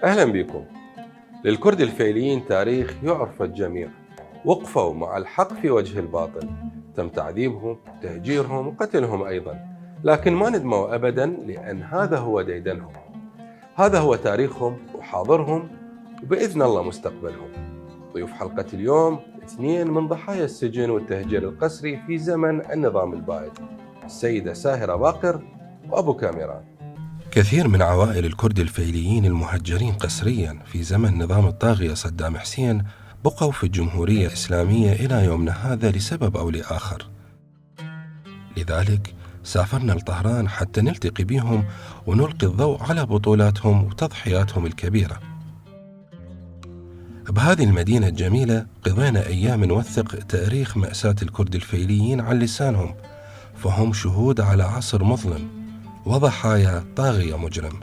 أهلا بكم. للكرد الفعليين تاريخ يعرف الجميع، وقفوا مع الحق في وجه الباطل، تم تعذيبهم، تهجيرهم وقتلهم أيضا، لكن ما ندموا أبدا لأن هذا هو ديدنهم، هذا هو تاريخهم وحاضرهم وبإذن الله مستقبلهم. ضيوف حلقة اليوم اثنين من ضحايا السجن والتهجير القسري في زمن النظام البائد، السيدة ساهرة باقر وأبو كاميران. كثير من عوائل الكرد الفعليين المهجرين قسريا في زمن نظام الطاغية صدام حسين بقوا في الجمهورية الإسلامية إلى يومنا هذا لسبب أو لآخر، لذلك سافرنا لطهران حتى نلتقي بهم ونلقي الضوء على بطولاتهم وتضحياتهم الكبيرة. بهذه المدينة الجميلة قضينا أيام نوثق تاريخ مأساة الكرد الفعليين عن لسانهم، فهم شهود على عصر مظلم وضحايا طاغية مجرم.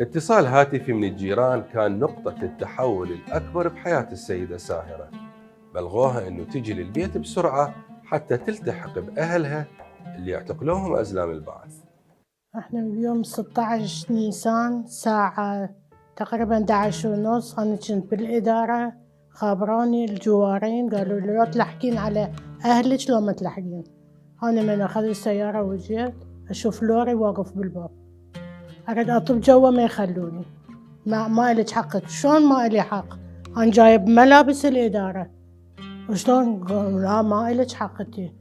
اتصال هاتفي من الجيران كان نقطة التحول الأكبر بحياة السيدة ساهرة، بلغوها أنه تجي للبيت بسرعة حتى تلتحق بأهلها اللي اعتقلوهم أزلام البعث. احنا اليوم 16 نيسان الساعة تقريبا 11:30 أنا كنت بالإدارة، خابروني الجوارين قالوا لي لو تلحقين على أهلك لو ما تلحقين. أنا من أخذ السيارة وجيت أشوف لوري واقف بالباب، أريد أطب جوا ما يخلوني. ما إلك حق. شلون ما إلي حق؟ أنا جايب ملابس الإدارة وشلون؟ قالوا لا ما إلك حق انتي.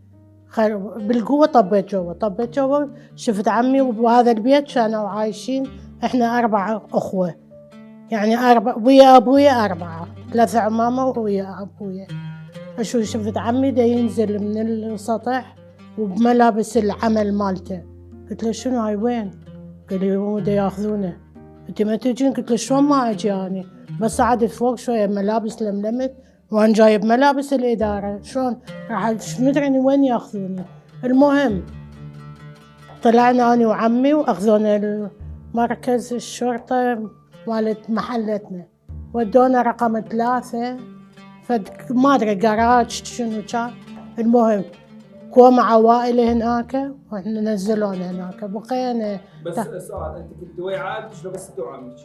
بالقوة طبيت جوا شفت عمي، وبهذا البيت كانوا عايشين احنا 4 أخوة، يعني 4 ويا أبويا 4، 3 عمامة ويا أبويا. شفت عمي دا ينزل من السطح وبملابس العمل مالته. قلت له شنو هاي وين؟ قال لي هو دا ياخذونه. انت ما تجين؟ قلت له شلون ما اجي اني؟ بس صعدت فوق شوية ملابس لملمت وأنا جايب ملابس الإدارة، شلون راح مدري وين ياخذوني. المهم طلعنا أنا وعمي وأخذونا مركز الشرطة مالت محلتنا، ودونا رقم 3 ما أدري جراج شنو كان. المهم قوم عوائل هناك واحنا نزلونا هناك بقينا. بس سؤال، انت كنت ويا عائلتك بس انت وعمك؟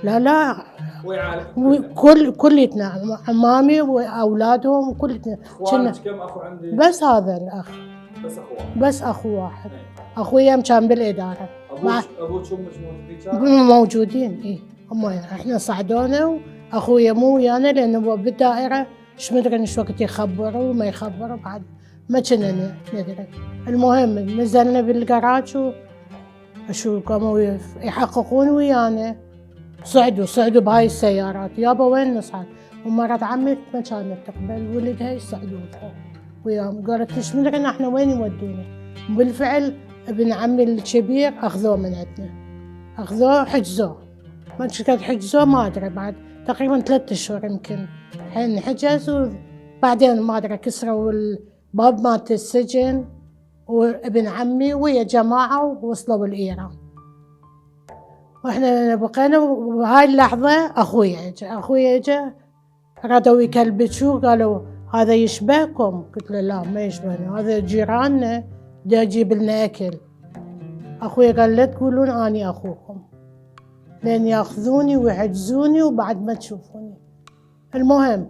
لا ويا عائلتك كلتنا عمامي واولادهم كلتنا. اخوانك كم اخو عندك؟ بس هذا الاخ، بس اخو واحد. اخويا كان بالاداره. ابوك وامك موجودين؟ اي هم احنا صعدونا واخويا مو ويانا لانه هو بالدائره، ايش مدري ايش وقت يخبروا وما يخبروا بعد ما كنا ندري. المهم نزلنا بالجراج وشو قاموا يحققون ويانا. صعدوا بهاي السيارات. يابا وين نصعد؟ ومرات عمي ما كانت تقبل ولدها يصعدون فوق وياهم. قالت ايش مدري احنا وين يودونا. بالفعل ابن عمي الكبير اخذوه من عندنا، اخذوه حجزوه. ما كانت حجزوه ما ادري بعد تقريبا 3 أشهر يمكن حين حجز، وبعدين ما ادري كسروا الباب مالت السجن وابن عمي ويا جماعه ووصلوا الإيران. واحنا بقينا. وهاي اللحظه اخويا اجا ردوا يكلبشوا، قالوا هذا يشبهكم؟ قلت له لا ما يشبهنا، هذا جيراننا دا يجيب لنا اكل. اخويا قال لا تقولون اني اخوكم لين ياخذوني ويحجزوني وبعد ما تشوفوني. المهم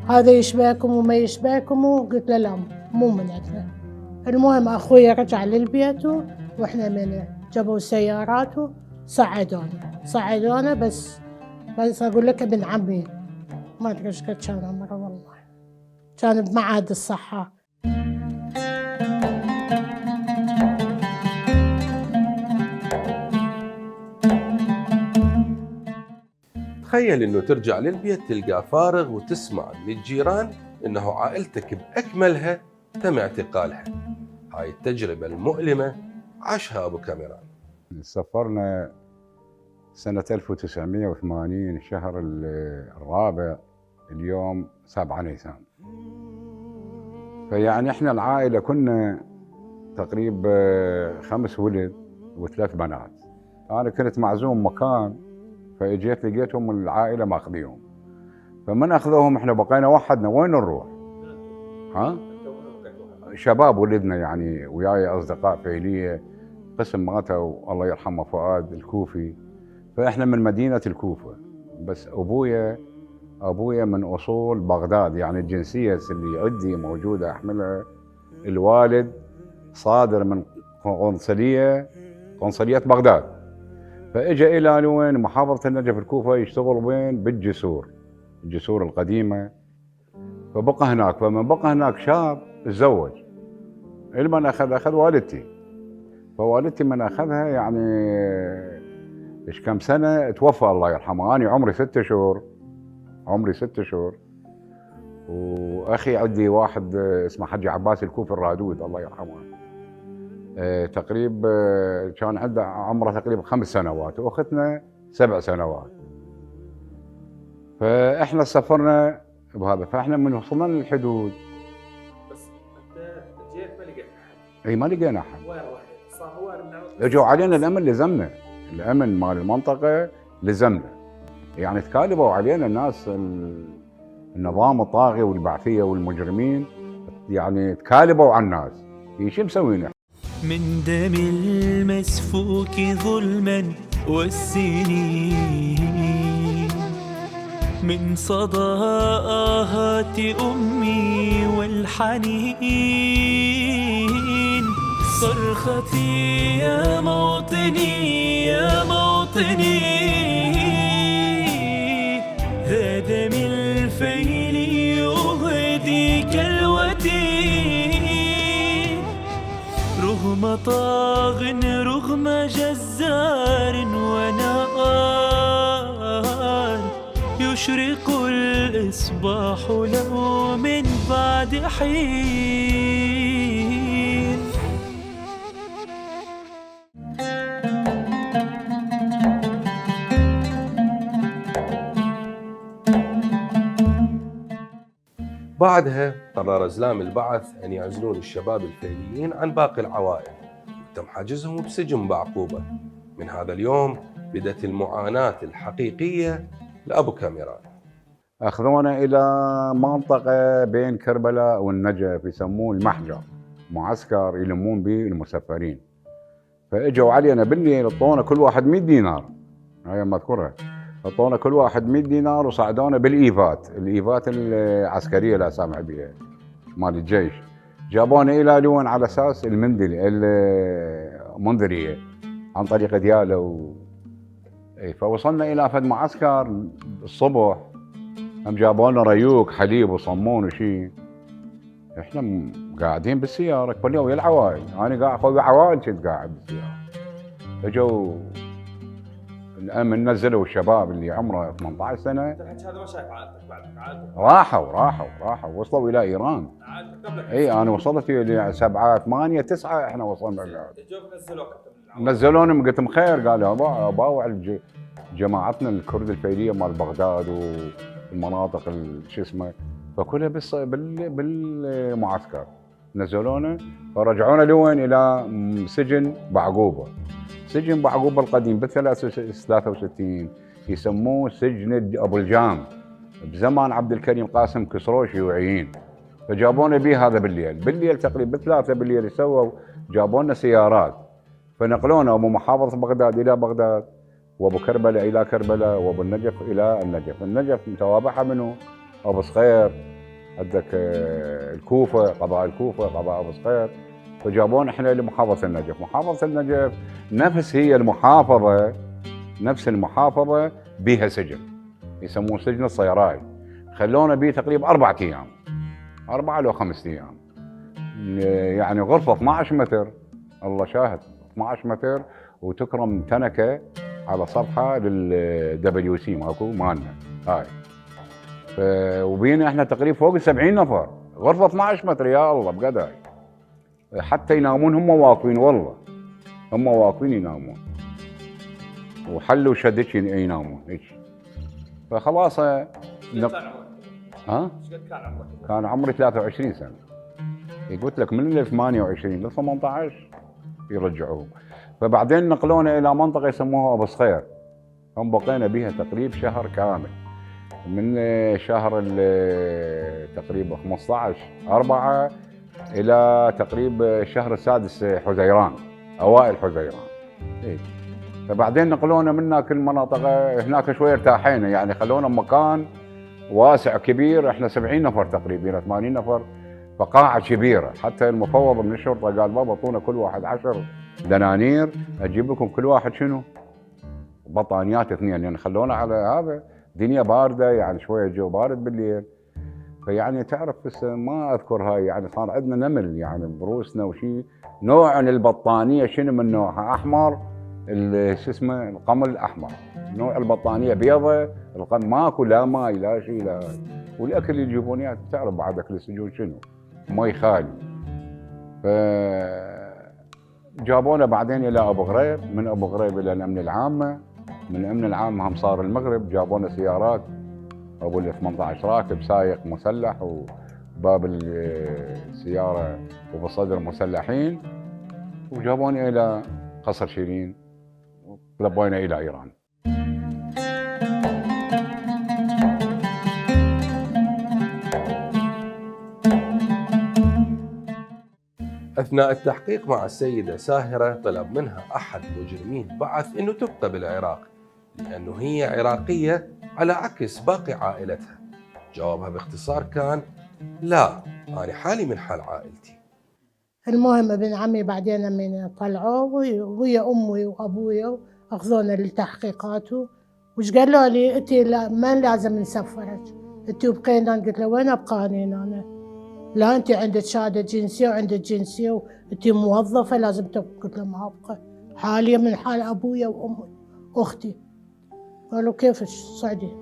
هذا يشبهكم وما يشبهكم، وقلت له لا مو من عندنا. المهم اخويا رجع للبيت واحنا من جابوا سيارات صعدونا بس أقول لك ابن عمي ما أدري إيش قد كان عمره والله، كان بمعهد الصحة. تخيل إنه ترجع للبيت تلقاه فارغ وتسمع من الجيران إنه عائلتك بأكملها تم اعتقالها. هاي التجربة المؤلمة عاشها أبو كاميران. سافرنا سنة 1980 الشهر الرابع اليوم 7 نيسان. فيعني احنا العائلة كنا تقريبا 5 ولد و3 بنات. أنا كنت معزوم مكان فاجيت لقيتهم العائلة ماخذيهم. فمن أخذوهم احنا بقينا وحدنا وين نروح؟ ها؟ شباب ولدنا يعني وياي أصدقاء فعلية قسم ماتوا الله يرحمه فؤاد الكوفي. فاحنا من مدينة الكوفة بس أبويا من أصول بغداد، يعني الجنسية اللي عندي موجودة أحملها. الوالد صادر من قنصلية بغداد، فاجى إلى وين محافظة النجف الكوفة يشتغل وين بالجسور القديمة. فبقى هناك، فمن بقى هناك شاب تزوج. المن أخذ والدتي. فوالدتي من أخذها يعني إيش كم سنة توفى الله يرحمه. أنا عمري 6 شهور وأخي عندي واحد اسمه حجي عباس الكوفي الرادود الله يرحمه. تقريبا كان عنده عمره تقريبا 5 سنوات وأختنا 7 سنوات. فإحنا سافرنا بهذا. فإحنا من وصلنا للحدود بس انت جيت ما لقيت احد. اي ما لقينا احد. وين رحت؟ صار اجوا علينا الامن لزمنا، الامن مال المنطقه لزمنا. يعني تكالبوا علينا الناس النظام الطاغي والبعثيه والمجرمين، يعني تكالبوا على الناس. شو مسوين؟ من دم المسفوك ظلما والسنين، من صدى آهات أمي والحنين، صرختي يا موطني يا موطني، ذا دم الفيل يهدي كالوتين، رغم طاغ رغم جزار ونار، يشرق الإصباح له من بعد حين. بعدها قرر أزلام البعث أن يعزلون الشباب الفعليين عن باقي العوائل، وتم حجزهم بسجن بعقوبة. من هذا اليوم بدأت المعاناة الحقيقية لأبو كاميران. أخذونا إلى منطقة بين كربلاء والنجف يسموه المحجر، معسكر يلمون به المسافرين. فإجوا علينا بالليل اعطونا كل واحد 100 دينار، هاي مذكورة، اعطونا كل واحد 100 دينار وصعدونا بالإيفات العسكرية لا سامع بها مال الجيش. جابونا إلى لون على أساس المنذرية عن طريق ديالة فوصلنا إلى فد معسكر الصبح، هم جابونا ريوق حليب وصمون وشي. احنا قاعدين بالسيارة كل يوم ويا العوائل، انا قاعد اخوي عوائل كنت قاعد بالسيارة. اجوا الامن نزلوا الشباب اللي عمره 18 سنة. انت الحكي هذا ما شايف عائلتك بعدك؟ عائلتك راحوا وصلوا الى ايران. عائلتك قبلك؟ اي انا وصلت الى 7 8 9 احنا وصلنا. اجوك نزلوك نزلوني قلت لهم خير، قالوا باوع جماعتنا الكرد الفيلية مال بغداد والمناطق شو اسمه، فكلها بالمعسكر. نزلونا فرجعونا لوين؟ الى سجن بعقوبه. سجن بعقوبه القديم ب 63 يسموه سجن ابو الجام، بزمان عبد الكريم قاسم كسرو شيوعيين. فجابونا به هذا بالليل تقريبا 3 بالليل سووا، جابونا سيارات فنقلونا ابو محافظه بغداد الى بغداد، وابو كربلاء الى كربلاء، وابو النجف الى النجف. النجف متوابعها منه ابو صخير، عندك الكوفه قضاء الكوفه قضاء ابو صخير، فجابونا احنا لمحافظه النجف. محافظه النجف نفس هي المحافظه، نفس المحافظه بها سجن يسموه سجن الصيراي. خلونا به تقريبا 4 ايام، 4 لو 5 ايام. يعني غرفه 12 متر، الله شاهد 12 متر، وتكرم تنكه على سطحها للدبليو سي ماكو مالنا هاي. وبينا احنا تقريبا فوق 70 نفر، غرفه 12 متر يا الله بقداي. حتى ينامون هم واقفين، والله هم واقفين ينامون، وحلوا شدك ينامون هيك. فخلاص كان عمرك؟ ها؟ ايش قد كان عمرك؟ كان عمري 23 سنه. قلت لك من ال 28 ل 18 يرجعوهم. فبعدين نقلونا الى منطقه يسموها ابو صخير، هم بقينا بها تقريبا شهر كامل، من شهر تقريبا 15/4 الى تقريبا الشهر السادس حزيران، اوائل حزيران. إيه. فبعدين نقلونا من هناك المناطق، هناك شويه ارتاحينا، يعني خلونا مكان واسع كبير، احنا 70 نفر تقريبا 80 نفر، فقاعه كبيره. حتى المفوض من الشرطه قال بابا اعطونا كل واحد 10 دنانير اجيب لكم كل واحد شنو؟ بطانيات 2، يعني خلونا على هذا دنيا بارده، يعني شويه جو بارد بالليل. فيعني تعرف بس ما اذكر هاي، يعني صار عندنا نمل يعني بروسنا وشي. نوع البطانيه شنو من نوعها؟ احمر، شو اسمه القمل الاحمر. نوع البطانيه بيضة، ماكو لا ماي لا شيء لا. والاكل اللي يجيبون اياه تعرف بعد اكل السجون شنو؟ مي خالي. ف جابونا بعدين الى ابو غريب، من ابو غريب الى الامن العامه، من الامن العامه هم صار المغرب. جابونا سيارات ابو ال 18 راكب، سايق مسلح وباب السياره وبالصدر مسلحين، وجابونا الى قصر شيرين ولبينا الى ايران. أثناء التحقيق مع السيدة ساهرة طلب منها أحد مجرمي البعث أنه تبقى بالعراق لأنه هي عراقية على عكس باقي عائلتها. جوابها باختصار كان لا، أنا حالي من حال عائلتي. المهم ابن عمي بعدين من طلعوه ويا أمي وأبويا أخذونا للتحقيقات، وش قالوا لي أنت ما لازم نسفرك، أنت بقينا. قلت له وين أبقى أنا؟ لا أنت عندك شهادة جنسية وعندك جنسية وأنت موظفة لازم تبقى. قلت له ما أبقى، حاليا من حال أبويا وأمي وأختي. قالوا كيف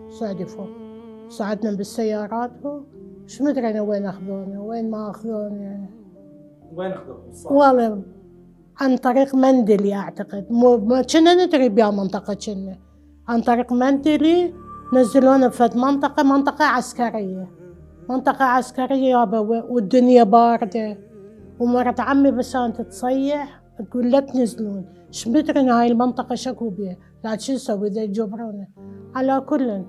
صعدي فوق. صعدنا بالسيارات، وش مدري أنا وين أخذونا وين ما أخذونا. وين اخذوك؟ والله عن طريق مندلي أعتقد، ما كنا ندري بها منطقة، كنا عن طريق مندلي نزلونا في منطقة عسكرية يابا، والدنيا باردة. ومرت عمي بس كانت تصيح تقول لا تنزلون، ايش مدري هاي المنطقة شكو بيها، لا شو نسوي اذا يجبرونا. على كل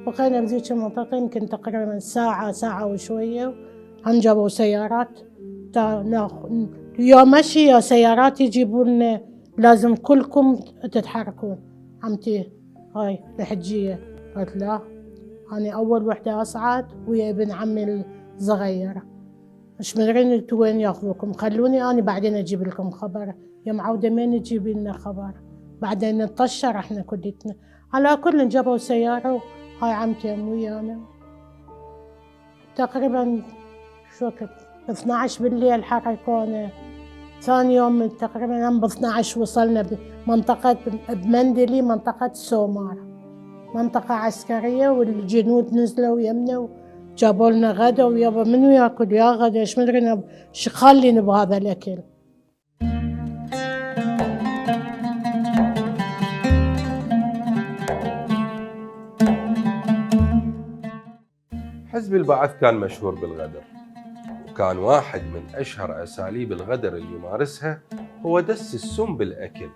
بقينا بذيك المنطقة يمكن تقريبا ساعة وشوية. جابوا سيارات، يا مشي يا سيارات يجيبون، لازم كلكم تتحركون. عمتي هاي الحجية قالت لا، أنا أول وحدة أصعد ويا ابن عمي الصغير، مش مدرين انتوا وين ياخذوكم، خلوني أنا بعدين أجيب لكم خبر. يا معودة مين تجيب لنا خبر؟ بعدين نطشر احنا كلتنا. على كل جابوا سيارة، هاي عمتي ويانا تقريبا شو كنت 12 بالليل حركونا. ثاني يوم تقريبا ب 12 وصلنا بمنطقة بمندلي، منطقة سومار، منطقة عسكرية، والجنود نزلوا يمنا وجابوا لنا غدا. ويابا منو ياكل يا غدا، ايش مدري خلينا بهذا الاكل. حزب البعث كان مشهور بالغدر، وكان واحد من أشهر أساليب الغدر اللي يمارسها هو دس السم بالأكل.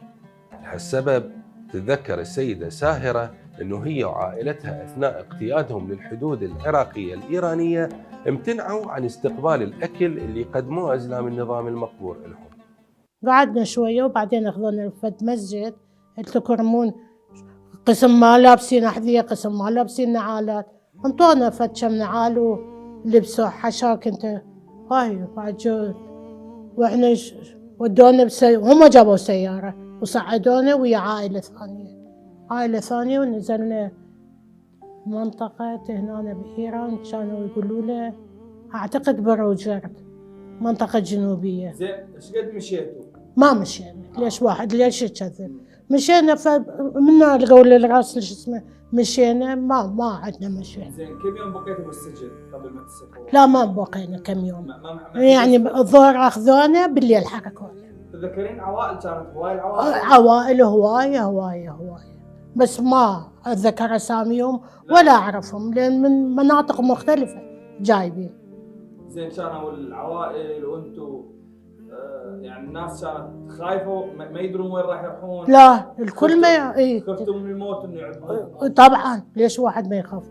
لهالسبب تتذكر السيدة ساهرة أنه هي وعائلتها أثناء اقتيادهم للحدود العراقية الإيرانية امتنعوا عن استقبال الأكل اللي قدموه أزلام النظام المقبور لهم. قعدنا شوية وبعدين أخذونا لفد مسجد تكرمون، قسم ما لابسين أحذية، قسم ما لابسين نعالات. انطونا فد كم نعال ولبسوا حشاك انت هاي بعد جو واحنا ودونا هم جابوا سيارة وصعدونا ويا عائلة ثانية ونزلنا منطقة هنا بإيران، كانوا يقولوا له أعتقد بروجرد، منطقة جنوبية. زين ايش قد مشيتوا؟ ما مشينا، ليش يكذب؟ مشينا منا القول الراس شو اسمه، مشينا ما عدنا مشي. زين كم يوم بقيتوا بالسجن قبل ما تسافروا؟ لا ما بقينا كم يوم، ما يعني الظهر أخذونا بالليل حركونا. تتذكرين عوائل كانت هواي العوائل؟ عوائل هواية بس ما أتذكر أساميهم ولا أعرفهم لأن من مناطق مختلفة جايبين. زين كانوا العوائل وانتم يعني الناس كانت خايفة ما يدرون وين راح يروحون؟ لا الكل ما خفتوا من الموت انه يعذبون؟ طبعا ليش واحد ما يخاف؟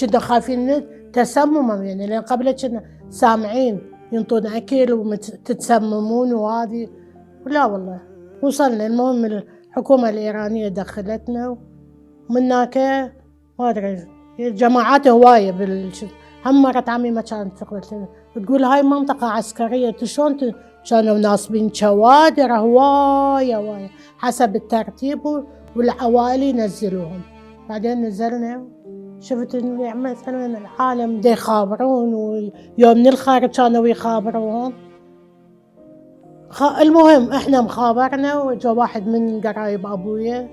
كنا خايفين تسمما يعني، لأن قبل كنا سامعين ينطون أكل وتتسممون وهذه. لا والله وصلنا. المهم الحكومة الإيرانية دخلتنا ومن هناك ما أدري جماعات هواية هم مرت عمي ما كانت تقول هاي منطقة عسكرية شلون كانوا ناصبين شوادر هواية حسب الترتيب والعوائل ينزلوهم. بعدين نزلنا شفت إنه مثلا العالم دا يخابرون ويوم من الخارج كانوا يخابروهم. المهم احنا مخابرنا وجا واحد من قرايب ابويا،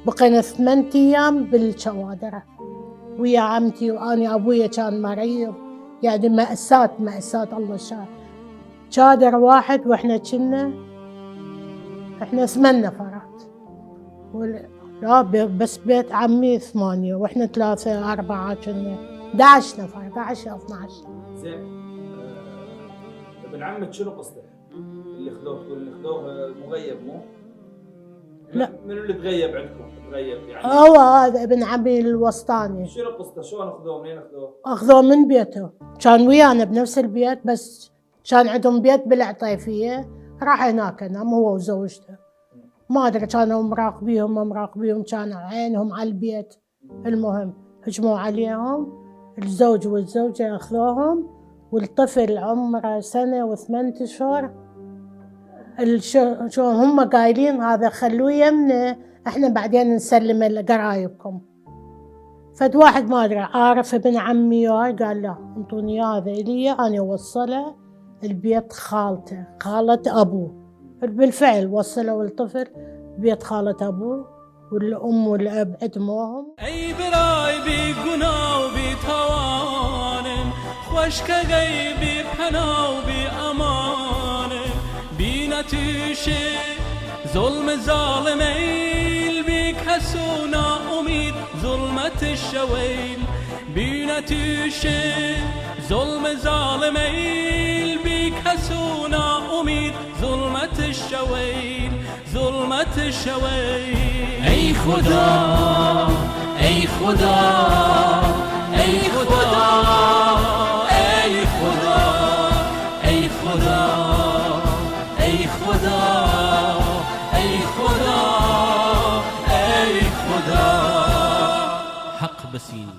بقينا 8 ايام بالشوادرة ويا عمتي واني. ابويا كان مريض يعني مأساة الله شاء. شادر واحد واحنا احنا 8 نفرات لا بس بيت عمي 8 واحنا 3 4 كنا 11 نفر 11 أو 12. زين ابن عمك شنو قصته؟ اللي خذوه تقول اللي خذوه مغيب مو؟ لا من اللي تغيب عندكم؟ تغيب يعني هو هذا ابن عمي الوسطاني. شنو قصته؟ شلون اخذوه؟ منين اخذوه؟ اخذوه من بيته، كان ويانا بنفس البيت بس كان عندهم بيت بالعطيفية، راح هناك نام هو وزوجته. ما ادري كانوا مراقبيهم ما مراقبيهم، كان عينهم على البيت. المهم هجموا عليهم الزوج والزوجة اخذوهم، والطفل عمره 1 و8 أشهر. شو هم قايلين هذا خلوه يمنا احنا بعدين نسلمه لقرايبكم. فد واحد ما ادري عارف ابن عمي قال لا انطوني هذا الي انا اوصله البيت خالته خالة ابوه. بالفعل وصلوا الطفل بيت خالة ابوه والام والاب عدموهم. ای برای بی گناه و بی توانم خوش که غیبی پناه و بی امانم بی نتیشه ظلم ظالم ایل بی کسو ناامید ظلمت الشویل بی نتیشه ظلم ظالم ایل بی کسو ناامید ظلمت الشویل ظلمت الشویل. ای خدا ای خدا ای خدا ای خدا ای خدا ای خدا ای خدا ای خدا حق بسین.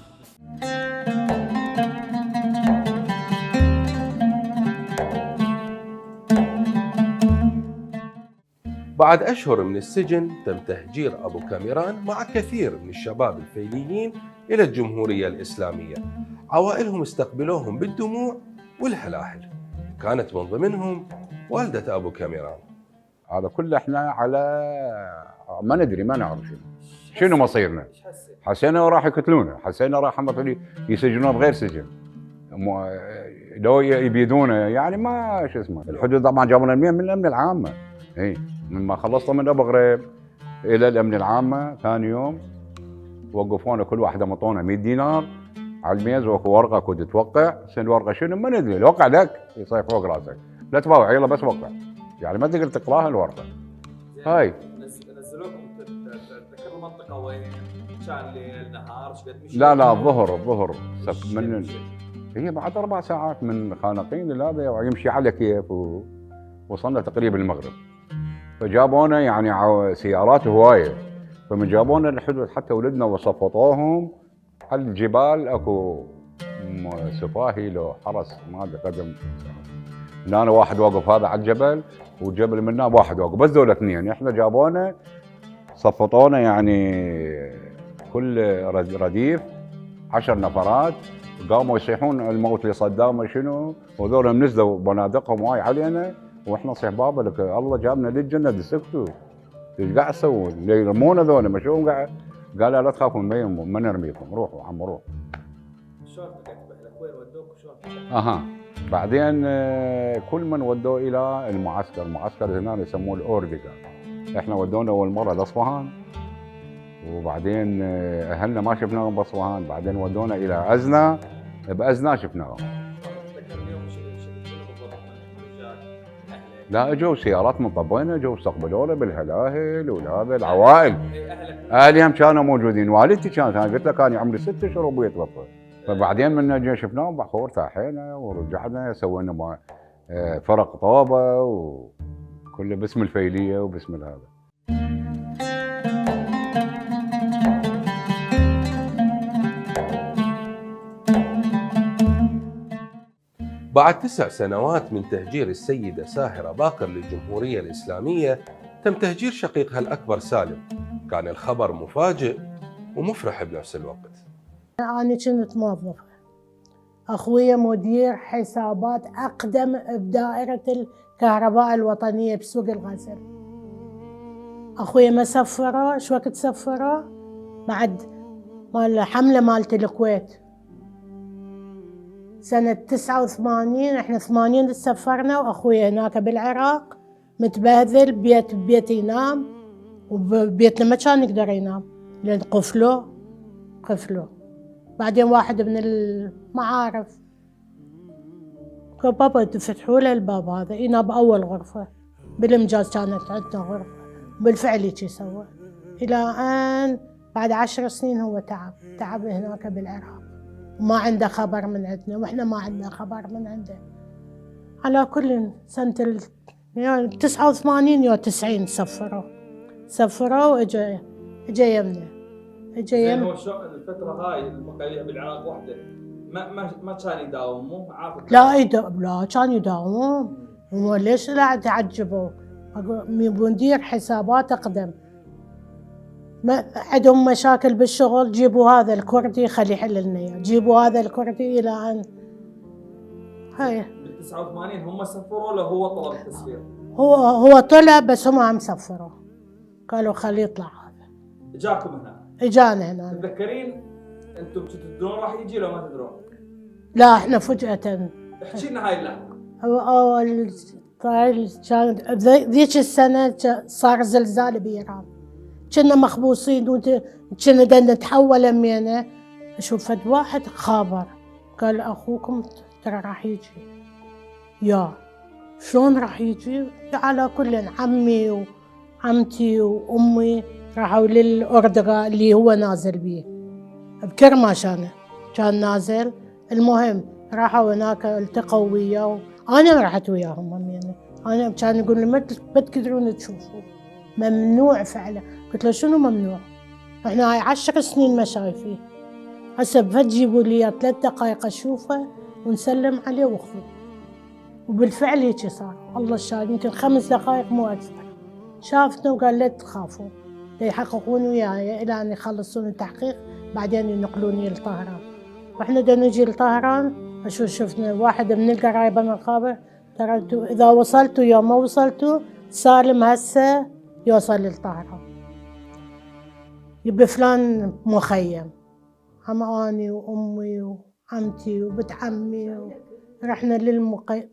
بعد أشهر من السجن تم تهجير أبو كاميران مع كثير من الشباب الفيليين إلى الجمهورية الإسلامية. عوائلهم استقبلوهم بالدموع والهلاهل، كانت من ضمنهم والدة أبو كاميران. هذا كله احنا على ما ندري ما نعرف شنو مصيرنا. حسينا وراح يقتلونا، حسينا راح يسجنونا بغير سجن، لو يبيدونا يعني ما شو اسمه. الحدود طبعا جابونا من الامن العامه. اي لما خلصنا من ابو غريب الى الامن العامه ثاني يوم وقفونا كل واحده مطونا 100 دينار على الميز واكو ورقه كنت توقع. سن ورقه شنو ما ندري، الوقع لك يصير فوق راسك لا تباوع يلا بس وقع، يعني ما تقدر تقراها الورقه. هاي نزلوكم تذكر المنطقه وين كان ليل نهار ايش قد مشي؟ لا الظهر من هي بعد 4 ساعات من خانقين لهذا ويمشي على كيف وصلنا تقريبا المغرب. فجابونا يعني سيارات هوايه، فمن جابونا الحدود حتى ولدنا وصفطوهم على الجبال. اكو سفاهي لو حرس ما ادري قدم هنا أنا واحد واقف هذا على الجبل، والجبل منا واحد واقف، بس دول اثنين. احنا جابونا صفطونا يعني كل رديف 10 نفرات، قاموا يصيحون الموت لصدام شنو، وذول نزلوا بنادقهم واي علينا، واحنا نصيح بابا لك الله جابنا للجنه سكتوا، ايش قاعد تسوون؟ يرمونا ذولا مشوهم قاعد. قال لا تخافوا ما نرميكم، روحوا عم روح. شلون تكتب لك وين ودوك وشلون؟ بعدين كل من ودوه الى المعسكر، المعسكر هنا يسموه الاورديكا. احنا ودونا اول مره لاصفهان، وبعدين اهلنا ما شفناهم باصفهان، بعدين ودونا الى ازنا، بازنا شفناهم. لا اجوا سيارات من طبينا، اجوا استقبلونا بالهلاهل وهذا العوائل. اهلي هم كانوا موجودين، والدتي كانت، انا قلت لك كان عمري 6 اشهر وابوي توفى. فبعدين من جينا شفناهم بحور ثاحينا ورجعنا سوينا مع فرق طوبه وكله باسم الفيليه وباسم هذا. بعد 9 سنوات من تهجير السيدة ساهرة باقر للجمهورية الإسلامية، تم تهجير شقيقها الأكبر سالم. كان الخبر مفاجئ ومفرح بنفس الوقت. أنا كنت موظفة، أخويا مدير حسابات أقدم بدائرة الكهرباء الوطنية بسوق الغزل. أخويا ما سفره، شو وقت سفره؟ بعد مال حملة مالت الكويت سنة 89. احنا 80 تسفرنا، وأخويا هناك بالعراق متبهذل، ببيت ينام، وبيتنا ما كان يقدر ينام لأن قفلوه. بعدين واحد من المعارف قال بابا تفتحوا له الباب هذا، ينام بأول غرفة. بالإمجاز كانت عندنا غرفة، بالفعل هيك سوى. إلى أن بعد 10 سنين هو تعب هناك بالعراق، وما عنده خبر من عندنا، وإحنا ما عندنا خبر من عنده. على كل سنة 89 أو 90 سفروا وإجا يمنا. هو الفترة هاي المقاليع بالعراق وحده ما كان يداوموا؟ لا كان يداومون. هم ليش لا تعجبوا؟ مدير حسابات أقدم، ما عندهم مشاكل بالشغل، جيبوا هذا الكردي خليه يحل لنا اياه، جيبوا هذا الكردي الى ان هاي. بال 89 هم سفروا له، هو طلب التسفير؟ هو طلب، بس هم عم سفروا، قالوا خليه يطلع هذا. اجاكم هنا؟ اجانا هنا. تتذكرين انتم كنتوا تدرون راح يجي لو ما تدرون؟ لا احنا فجأة. احكي لنا هاي اللحظة. اول كان ذيك السنة صار زلزال بإيران، كنا مخبوصين وكنا بدنا نتحول يمينا. اشوف فد واحد خابر قال اخوكم ترى راح يجي. يا شلون راح يجي؟ على كل عمي وعمتي وامي راحوا للأردغة اللي هو نازل بيه بكرماشانه، كان نازل. المهم راحوا هناك التقوا وياه، انا رحت وياهم يمينا. انا كان يقول لي ما تقدرون تشوفوا، ممنوع فعلا. قلت له شنو ممنوع؟ احنا هاي 10 سنين ما شايفين، هسه بتجيبوا لي 3 دقائق اشوفه ونسلم عليه واخذه. وبالفعل هيك صار، الله الشاهد، يمكن 5 دقائق مو اكثر. شافنا وقال لا تخافوا، يحققون وياي الى ان يخلصون التحقيق، بعدين ينقلوني لطهران. واحنا بدنا نجي لطهران شفنا واحد من القرايبه من الخابر، ترى اذا وصلتوا يوم ما وصلتوا سالم هسه يوصل للطهران، يبقى فلان مخيم. هم اني وامي وعمتي وبنت عمي رحنا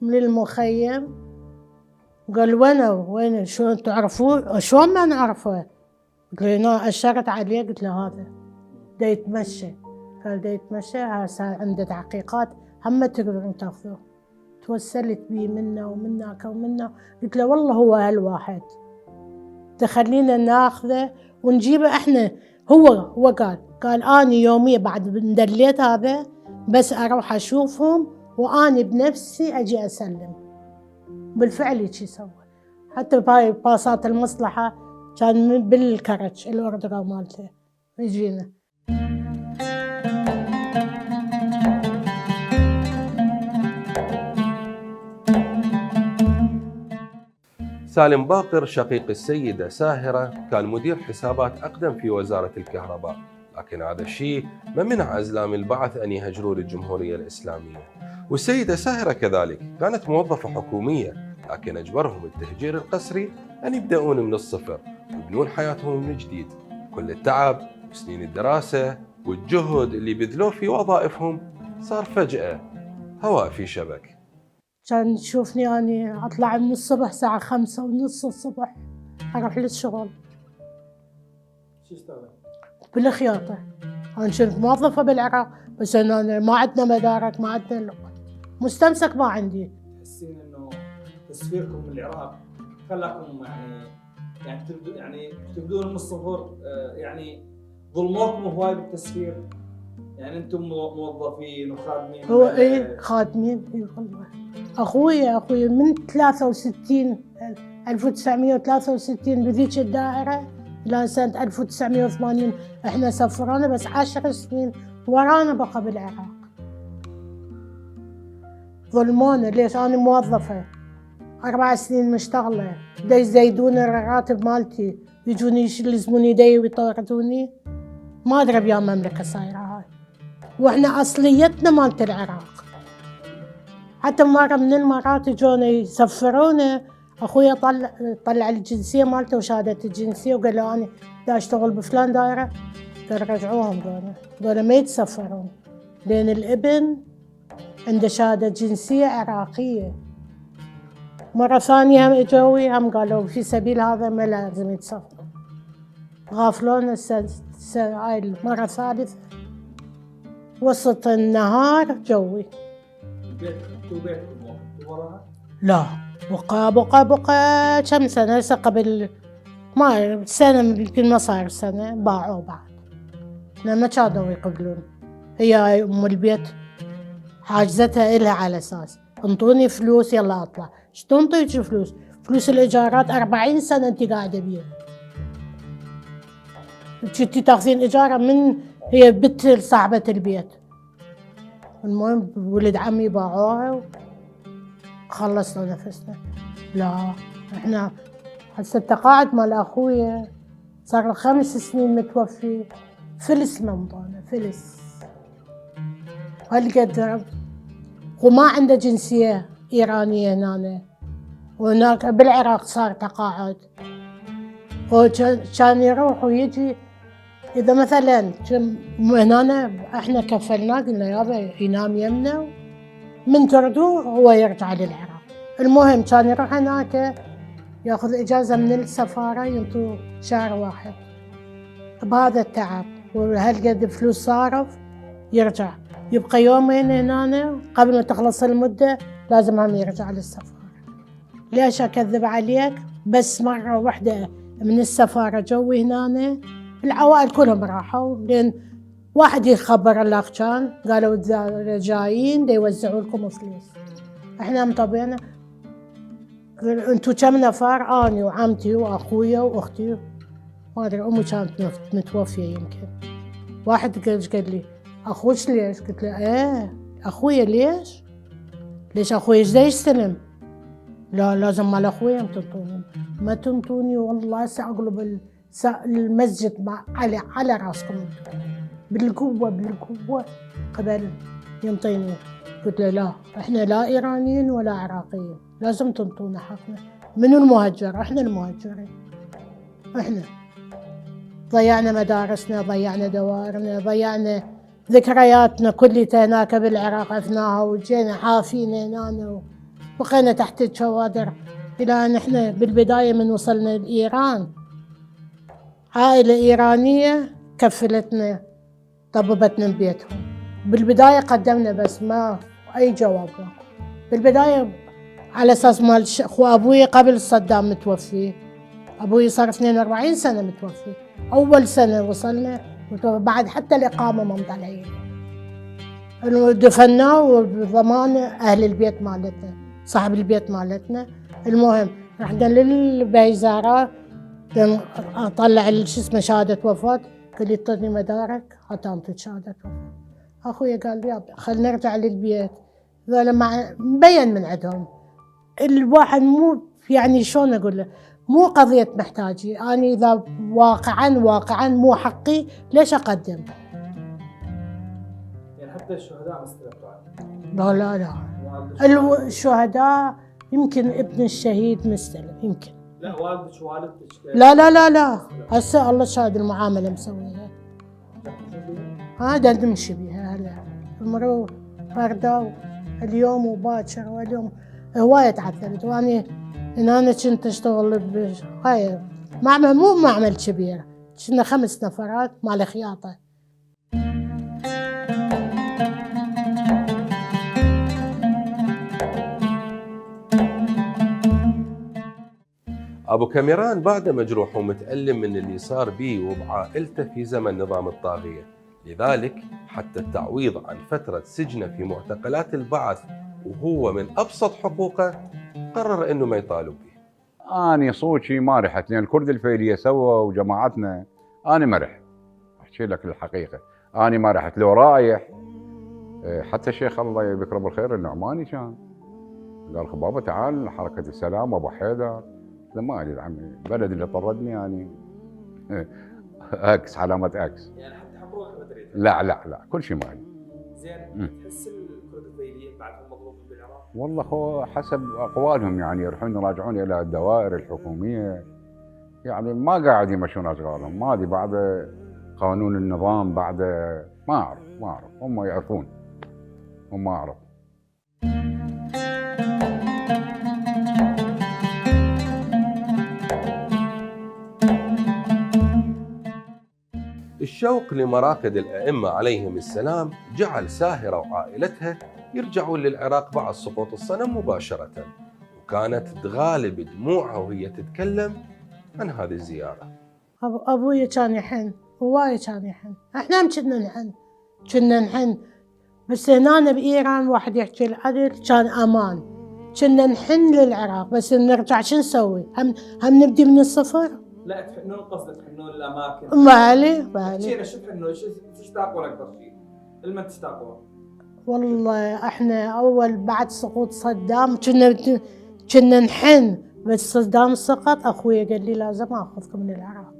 للمخيم. قال وين شلون تعرفوه؟ شلون ما نعرفه؟ قلت له اشرت عليه، قلت له هذا دا يتمشى. قال دا يتمشى، هسه عنده تحقيقات هم تقدرون تاخذوه. توسلت بيه منا ومناك ومنا، قلت له والله هو هالواحد تخلينا ناخذه ونجيبه احنا. هو قال اني يوميا بعد دليت هذا بس اروح اشوفهم واني بنفسي اجي اسلم. بالفعل هيك سوى. حتى بهاي باصات المصلحه كان بالكرج الاردغه مالته يجينا. سالم باقر شقيق السيدة ساهرة كان مدير حسابات أقدم في وزارة الكهرباء، لكن هذا الشيء ما منع أزلام البعث أن يهجروا للجمهورية الإسلامية. والسيدة ساهرة كذلك كانت موظفة حكومية، لكن أجبرهم التهجير القسري أن يبدأون من الصفر ويبنون حياتهم من جديد. كل التعب وسنين الدراسة والجهد اللي بذلوه في وظائفهم صار فجأة هواء في شبك. كان تشوفني أنا أطلع من الصبح الساعة 5:30 الصبح أروح للشغل شو اشتغل؟ بالخياطة. أنا كنت موظفة بالعراق، بس أنا ما عندنا مدارك، ما عندنا مستمسك، ما عندي. تحسين انه تسفيركم من العراق خلاكم يعني تبدون من الصفر، يعني ظلموكم هواي بالتسفير، يعني انتم موظفين وخادمين؟ هو ايه خادمين، اي والله. اخويا من 1963 بذيك الدائرة الى سنة 1980 احنا سفرونا، بس 10 سنين ورانا بقى بالعراق. ظلمونا. ليش؟ انا موظفة 4 سنين مشتغلة، دا يزيدون الراتب مالتي، يجون يلزمون يدي ويطردوني. ما ادري بيا مملكة صايرة هاي، واحنا اصليتنا مالت العراق. حتى مرة من المرات جونا يسفرونا، اخويا طلع الجنسية مالته وشهادة الجنسية، وقال له انا دا اشتغل بفلان دايرة. قال رجعوهم قالوا ما يتسفرون، لان الابن عنده شهادة جنسية عراقية. مرة ثانية هم اجوي هم قالوا في سبيل هذا ما لازم يتسفر. غافلون. هاي المرة الثالثة وسط النهار جوي. بيتكم وراها؟ لا، بقى كم سنة، هسه قبل ما سنة يمكن ما صار سنة باعوه بعد، لأن ما كانوا يقبلون. هي أم البيت حاجزتها إلها على أساس انطوني فلوس يلا أطلع. ايش تنطيك فلوس؟ فلوس الإيجارات 40 سنة أنت قاعدة بيها، كنتي تاخذين إيجارة من هي بنت صاحبة البيت. المهم ولد عمي باعوها وخلصنا نفسنا. لا احنا هسه التقاعد مال اخويا صار له 5 سنين متوفي، فلس ممضانه فلس هالقد، وما عنده جنسية إيرانية هنا، وهناك بالعراق صار تقاعد. وكان يروح ويجي، إذا مثلا هنا احنا كفلناه قلنا يابا ينام يمنا، من تردوه هو يرجع للعراق. المهم كان يروح هناك ياخذ إجازة من السفارة، ينطوه شهر واحد بهذا التعب وهالقد فلوس صارف، يرجع يبقى يومين هنا قبل ما تخلص المدة لازم هم يرجع للسفارة. ليش أكذب عليك؟ بس مرة واحدة من السفارة جوي هنا، العوائل كلهم راحوا، لأن واحد يخبر الأخ كان قالوا جايين يوزعوا لكم فلوس. احنا مطبينا انتو كم نفر؟ اني وعمتي واخويا واختي، ما ادري امي كانت متوفيه يمكن. واحد قال لي اخوك ليش؟ قلت له ايه اخويا ليش؟ ليش اخويا ايش يستلم؟ لا لازم مال اخويا تنطوني. ما تنطوني والله ساقلب المسجد على راسكم بالقوه قبل ينطيني. قلت له لا احنا لا ايرانيين ولا عراقيين، لازم تنطونا حقنا. منو المهجر؟ احنا المهجرين. احنا ضيعنا مدارسنا، ضيعنا دوائرنا، ضيعنا ذكرياتنا كلها هناك بالعراق، عفناها وجينا حافين هنا وبقينا تحت الشوادر الى ان احنا بالبدايه من وصلنا لايران عائله ايرانيه كفلتنا طببتنا ببيتهم. بالبدايه قدمنا بس ما اي جواب. بالبدايه على اساس مال اخو ابوي قبل صدام متوفي، ابوي صار 42 سنه متوفي. اول سنه وصلنا بعد حتى الاقامه ما مطلعين، دفناه بضمان اهل البيت مالتنا، صاحب البيت مالتنا. المهم رحنا للبيزاره اطلع شو اسمه شهاده وفاه، قال لي اعطني مدارك حتى انطيك شهاده وفاه. اخويا قال لي خلينا نرجع للبيت. ذولا مبين من عندهم الواحد مو يعني شلون اقول له، مو قضيه محتاجي، انا اذا واقعا مو حقي ليش اقدم؟ يعني حتى الشهداء ما استلمتوا لا لا لا، الشهداء يمكن ابن الشهيد مستلم يمكن. لا والدتك لا لا لا لا، هسه الله شاهد المعامله مسويها. هذا نمشي بيها هلا المرو فردا اليوم وباكر، واليوم هوايه تعذبت. واني ان انا كنت اشتغل هاي معمل، مو معمل كبير، كنا 5 نفرات مال خياطه. أبو كاميران بعد مجروح ومتألم من اللي صار بيه وبعائلته في زمن نظام الطاغية، لذلك حتى التعويض عن فترة سجنه في معتقلات البعث وهو من أبسط حقوقه قرر إنه ما يطالب به. أنا صوتي ما رحت، لأن الكرد الفيلية سوا وجماعتنا أنا ما رحت، أحكي لك الحقيقة أنا ما رحت. لو رايح حتى الشيخ الله يذكره بالخير النعماني كان قال بابا تعال حركة السلام أبو حيدر، ما أدري عمي البلد اللي طردني يعني اكس علامة اكس. يعني حتى حقوق ما تريد؟ لا لا لا كل شيء مالي. زين تحس الكرد الفيليين بعدهم مظلومين بالعراق؟ والله هو حسب اقوالهم يعني يروحون يراجعون الى الدوائر الحكومية، يعني ما قاعد يمشون اشغالهم، ما ادري بعد قانون النظام بعد ما اعرف هم يعرفون هم ما اعرف. الشوق لمراقد الأئمة عليهم السلام جعل ساهرة وعائلتها يرجعون للعراق بعد سقوط الصنم مباشرة، وكانت تغالب دموعها وهي تتكلم عن هذه الزيارة. أبوي كان يحن، هواي كان يحن، احنا كنا نحن بس هنا بإيران واحد يحكي العدل كان أمان، كنا نحن للعراق بس نرجع شو نسوي؟ هم نبدي من الصفر؟ لا تحنون قصدك تحنون الاماكن؟ مالي شينا شو تحنون؟ شو تشتاقون اكثر شيء؟ لمن تشتاقون؟ والله احنا اول بعد سقوط صدام كنا نحن، بس صدام سقط اخوي قال لي لازم اخذكم من العراق،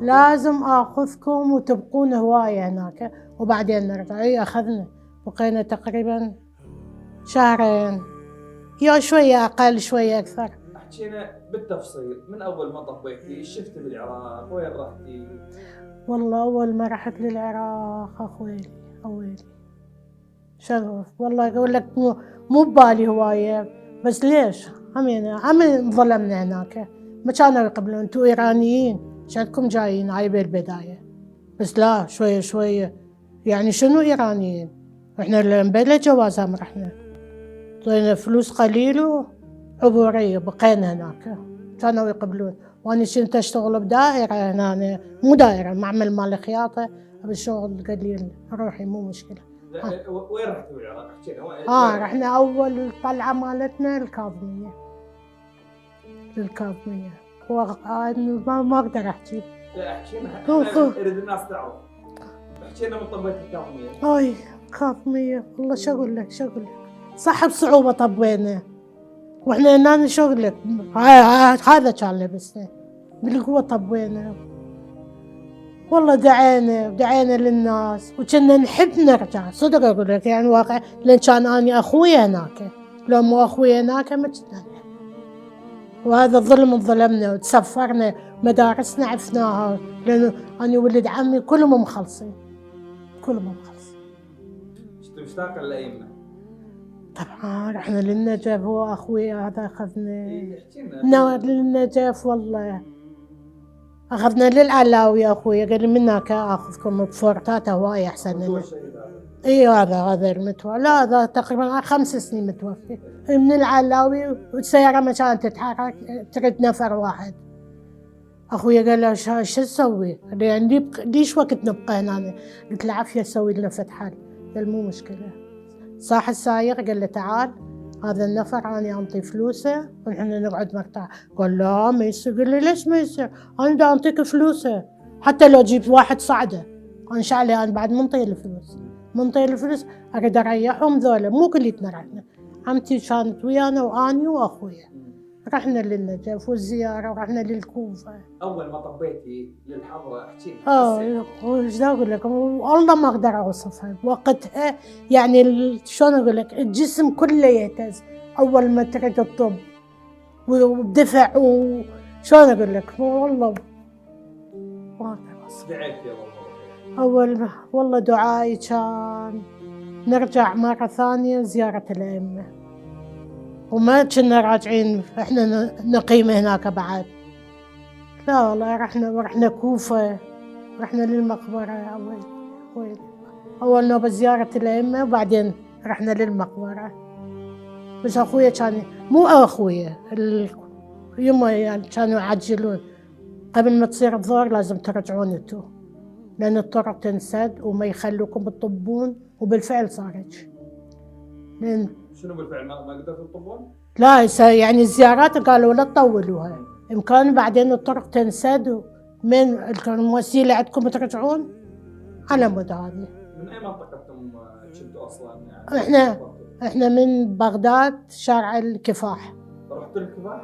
لازم اخذكم وتبقون هوايه هناك وبعدين نرجع. اي اخذنا، بقينا تقريبا 2 شهر، يا شويه اقل شويه اكثر. احكينا بالتفصيل من اول ما طبيتي، ايش شفتي بالعراق؟ وين رحتي؟ والله اول ما رحت للعراق اخويلي شغف، والله اقول لك مو ببالي هوايه، بس ليش؟ هم ظلمنا هناك، ما كانوا يقبلون انتوا ايرانيين شكلكم جايين هاي بالبدايه، بس لا شويه يعني شنو ايرانيين؟ احنا بلا جواز هم رحنا، طينا فلوس قليل عبورية بقينا هناك، كانوا يقبلون. وأنا كنت أشتغل بدائرة هنا، مو دائرة، معمل مال خياطة، بالشغل قليل روحي مو مشكلة. وين رحتوا بالعراق؟ احكينا. رحنا أول طلعة مالتنا للكاظمية. ما أقدر أحكي. لا احكينا، نريد الناس تعرف. احكينا من طبيت الكاظمية. أي كاظمية والله شو أقول لك صح بصعوبة طبينا. واحنا هنا شغلك هذا كان لبسنا بالقوة طبينا، والله دعينا للناس وكنا نحب نرجع صدق اقول لك يعني واقع، لان كان اني اخوي هناك، لو مو اخوي هناك ما كنا نحب. وهذا الظلم ظلمنا وتسفرنا، مدارسنا عفناها، لانه انا ولد عمي كلهم مخلصين. كنت مشتاقة للأئمة؟ طبعا رحنا للنجف، هو اخوي هذا اخذنا للنجف، والله اخذنا للعلاوي اخوي قال لي من هناك اخذكم بفورتات هواي احسن لنا. اي هذا المتوفى، لا هذا تقريبا 5 سنين متوفي من العلاوي، والسياره ما كانت تتحرك تريد نفر واحد. اخوي قال له شو تسوي؟ يعني ليش وقت نبقى هنا؟ قلت له عافيه سوي لنا فتحه. قال مو مشكله. صاح السايق قال له تعال هذا النفر أنا أنطي فلوسه ونحن نقعد مرتاح. قال لا ما يصير. قال لي ليش ما يصير؟ أنا دا أنطيك فلوسه حتى لو جيب واحد صعده. أنا شعلي أنا بعد منطي الفلوس أريد أريحهم ذولا، مو كليتنا رحنا. عمتي كانت ويانا وأني وأخويا رحنا للنجف والزيارة ورحنا للكوفة. اول ما طبيتي للحضره احكي لي. وش دا اقول لك، والله ما اقدر اوصفها بوقتها. يعني شلون اقول لك، الجسم كله يهتز اول ما ترد الطب ودفع وشلون اقول لك، والله ما اقدر اوصف. دعيت يا والله. اول والله دعائي كان نرجع مرة ثانية زيارة الأئمة، وما كنا راجعين احنا نقيم هناك بعد، لا والله رحنا كوفة، رحنا للمقبرة أول نوبة زيارة الأئمة، وبعدين رحنا للمقبرة. بس أخويا كان مو أخويا يما يعني كانوا يعجلون قبل ما تصير الظهر لازم ترجعون انتو، لأن الطرق تنسد وما يخلوكم تطبون، وبالفعل صارت. شنو بالفعل ما قدرتوا تطبون؟ لا يعني الزيارات قالوا لا تطولوها، إمكان بعدين الطرق تنسد من الوسيلة عندكم ترجعون على مود هذه. من أي منطقة أنتم كنتوا أصلاً يعني؟ إحنا من بغداد شارع الكفاح. رحتوا الكفاح؟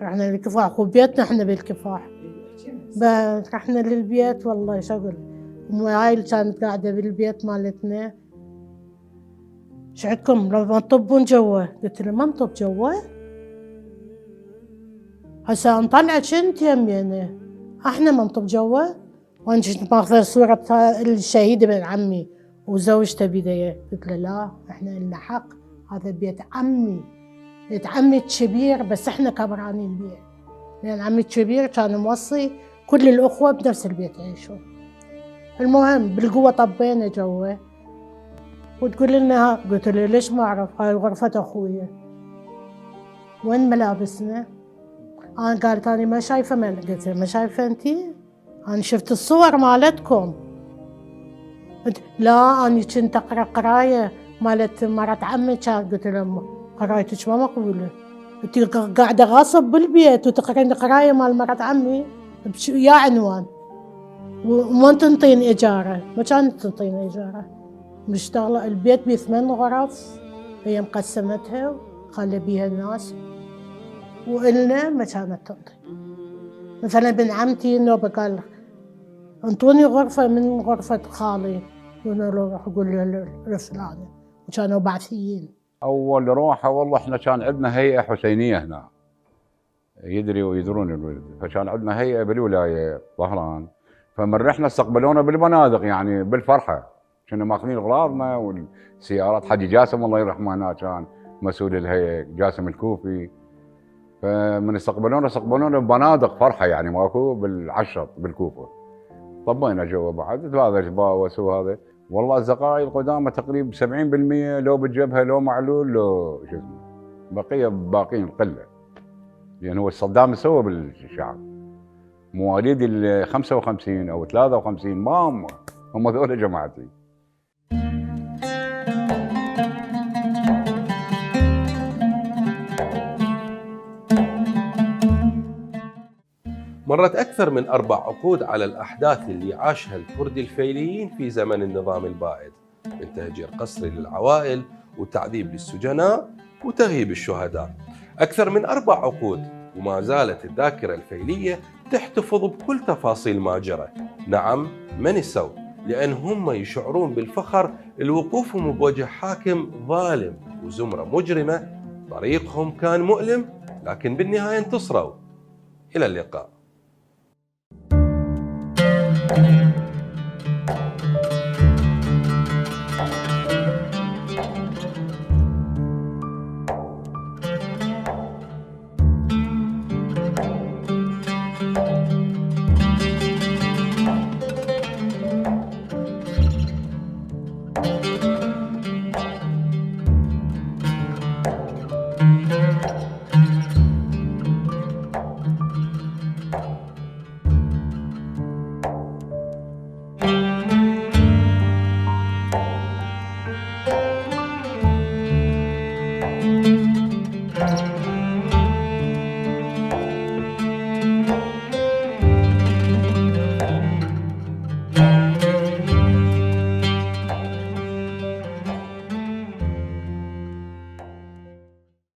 رحنا للكفاح وبيتنا إحنا بالكفاح. رحنا للبيت والله شغل، هاي اللي كانت قاعدة بالبيت مالتنا. شعدكم لما تطبون جوا؟ قلت له ما نطب جوا، هسا نطلع كنت يمينه، احنا ما نطب جوا. وانا كنت ماخذه صورة الشهيد ابن عمي وزوجته بيديه، قلت له لا احنا لنا حق، هذا بيت عمي، بيت عمي الكبير، بس احنا كبرانين بيه، لان عمي الكبير كان موصي كل الاخوه بنفس البيت يعيشون. المهم بالقوه طبينا جوا، وتقول لنا قلت له ليش ما اعرف، هاي غرفة اخويا. وين ملابسنا؟ انا قالت انا ما شايفه قلت له ما شايفه انتي؟ انا شفت الصور مالتكم. لا انا كنت اقرا قرايه مالت مرات عمي، كانت قلت له قرايتك ما مقبوله، انتي قاعده غاصب بالبيت وتقرين قرايه مال مرات عمي يا عنوان، وما تنطين اجاره، ما كانت تنطين اجاره، مشتغله البيت ب8 غرف هي مقسمتها وخلى بيها الناس، وإلنا ما كانت تنطي. مثلا بن عمتي نوبه قال انطوني غرفه من غرفه خالي، وانا اروح اقول له لفلان، وكانوا بعثيين. اول روحه والله احنا كان عندنا هيئه حسينيه هنا، يدري ويدرون الولد، فكان عندنا هيئه بالولايه ظهران، فمن رحنا استقبلونا بالبنادق يعني بالفرحه، كنا ماخذين اغراضنا والسيارات. حجي جاسم الله يرحمه كان مسؤول الهيئه، جاسم الكوفي، فمن استقبلونا ببنادق فرحه يعني ماكو بالعشط بالكوفه. طبينا جوا بعد هذا جباوس وهذا، والله الزقايق القدامى تقريبا 70% لو بالجبهه لو معلول لو شو اسمه، بقيه باقين القله، لان هو صدام سوى بالشعب. مواليد ال 55 او 53 ما هم ذول جماعتي. مرت أكثر من 4 عقود على الأحداث اللي عاشها الكرد الفيليين في زمن النظام البائد، من تهجير قسري للعوائل وتعذيب للسجناء وتغييب الشهداء. أكثر من 4 عقود وما زالت الذاكرة الفيلية تحتفظ بكل تفاصيل ما جرى. نعم ما نسوا، لأن هم يشعرون بالفخر لوقوفهم بوجه حاكم ظالم وزمرة مجرمة. طريقهم كان مؤلم لكن بالنهاية انتصروا. إلى اللقاء.